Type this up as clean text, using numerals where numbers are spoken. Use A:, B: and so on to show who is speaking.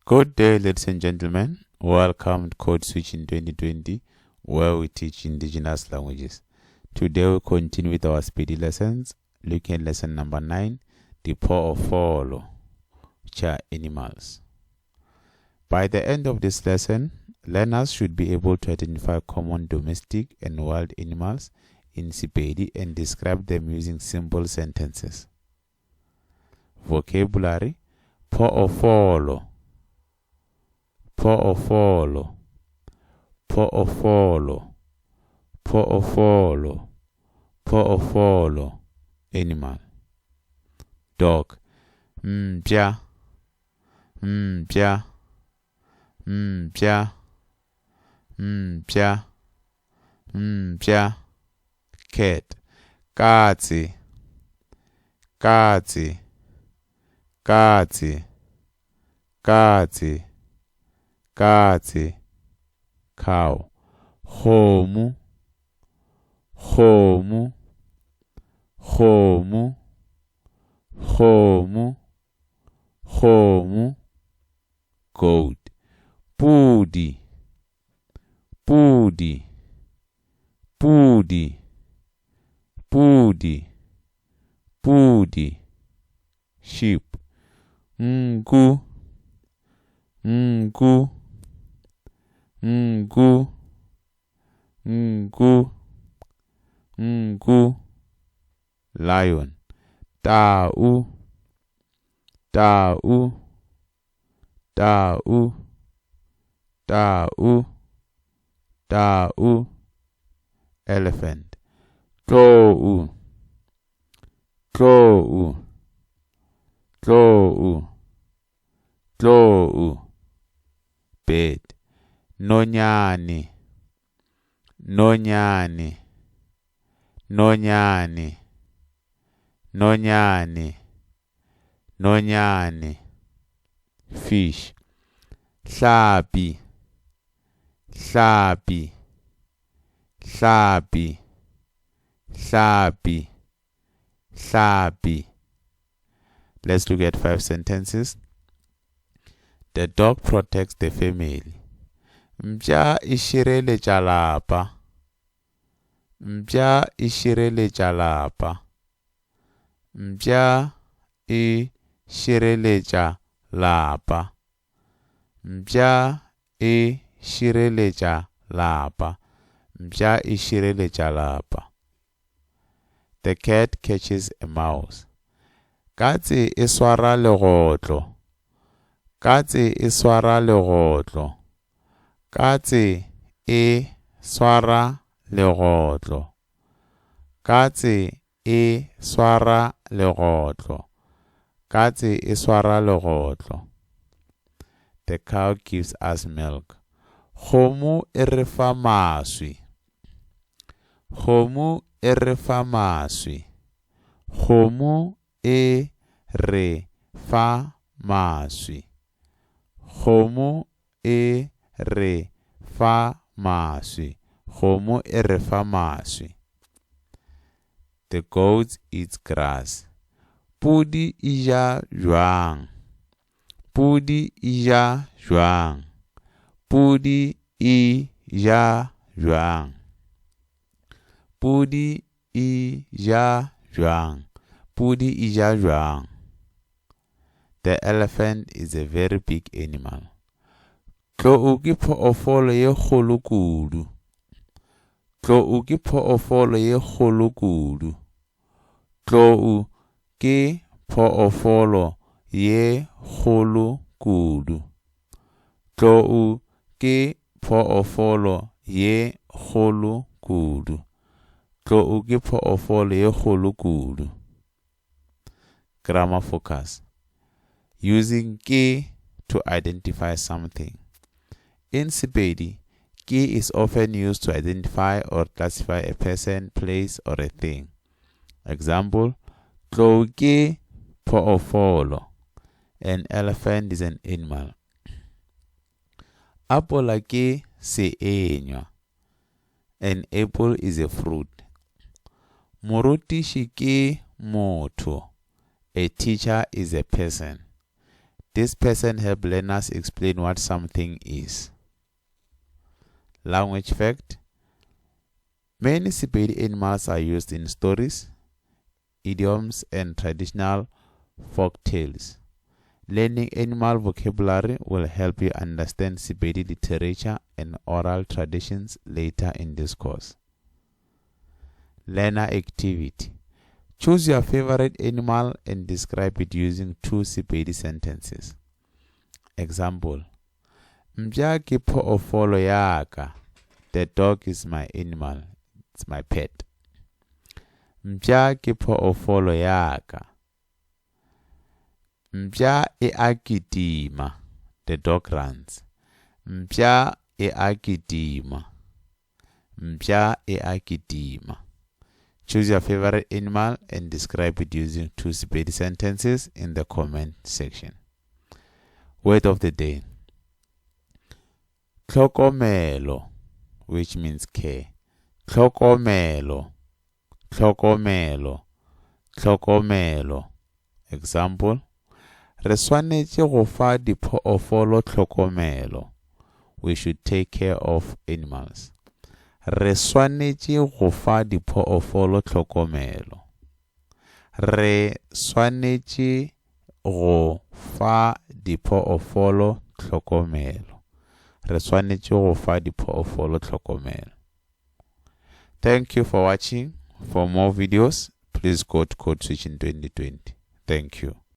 A: Good day, ladies and gentlemen. Welcome to Code Switch in 2020, where we teach indigenous languages. Today we continue with our speedy lessons, looking at lesson number 9, the Po'ofolo, which are animals. By the end of this lesson, learners should be able to identify common domestic and wild animals in Sepedi and describe them using simple sentences. Vocabulary: Po'ofolo, Po'ofolo, Po'ofolo, Po'ofolo, Po'ofolo, animal. Dog: Mpya, Mpya, Mpya, Mpya, Mpya. Cat: Katsi, Katsi, Katsi, Katsi, Katsi. Cow: Kgomo, Kgomo, Kgomo, Kgomo, Kgomo. Goat: Pudi, Pudi, Pudi, Pudi, Pudi. Sheep: Nku, Nku, Nku, Nku, Nku. Lion: Tau, Tau, Tau, Tau, Tau. Elephant: Tlou, Tlou, Tlou, Tlou. Bird: Nonyane, Nonyane, Nonyane, Nonyane, Nonyane. Fish: Hlapi, Hlapi, Hlapi, Hlapi, Hlapi. Let's look at 5 sentences. The dog protects the family. Mpya e šireletša lapa. Mpya e šireletša lapa. Mpya e šireletša lapa. Mpya e šireletša lapa. Mpya e šireletša lapa. The cat catches a mouse. Katse e swara legotlo. Katse e swara legotlo. Katse e swara legotlo. Katse e swara legotlo. Katse e swara legotlo. The cow gives us milk. Kgomo e re fa maswi. Kgomo e re fa maswi. Kgomo e re fa maswi. Kgomo e re fa maswi. Kgomo e re fa maswi. The goat eats grass. Pudi e ja jwang. Pudi e ja jwang. Pudi e ja jwang. Pudi e ja jwang. Pudi e ja jwang. The elephant is a very big animal. Tlou ke phoofolo ye kgolo kudu. Tlou ke phoofolo ye kgolo kudu. Tlou ke phoofolo ye kgolo kudu. Tlou ke phoofolo ye kgolo kudu. Tlou ke phoofolo ye kgolo kudu. Grammar focus. Using ke to identify something. In Sepedi, ke is often used to identify or classify a person, place, or a thing. Example: Tlou ke phoofolo. An elephant is an animal. Apola ke seenywa. An apple is a fruit. Morutiši ke motho. A teacher is a person. This person helps learners explain what something is. Language fact. Many Sepedi animals are used in stories, idioms, and traditional folk tales. Learning animal vocabulary will help you understand Sepedi literature and oral traditions later in this course. Learner activity. Choose your favorite animal and describe it using 2 Sepedi sentences. Example. Mpya ke phoofolo ya ka. The dog is my animal. It's my pet. Mpya ke phoofolo ya ka. Mpya e a kitima. The dog runs. Mpya e a kitima. Mpya e a kitima. Choose your favorite animal and describe it using 2 Sepedi sentences in the comment section. Word of the day. Tlhokomelo, which means care. Tlhokomelo, tlhokomelo, tlhokomelo. Example. Re swanetše go fa diphoofolo tlhokomelo. We should take care of animals. Re swanetše go fa diphoofolo tlhokomelo. Re swanetše go fa diphoofolo tlhokomelo. Re swanetše go fa diphoofolo tlhokomelo. Thank you for watching. For more videos, please go to Code Switching 2020. Thank you.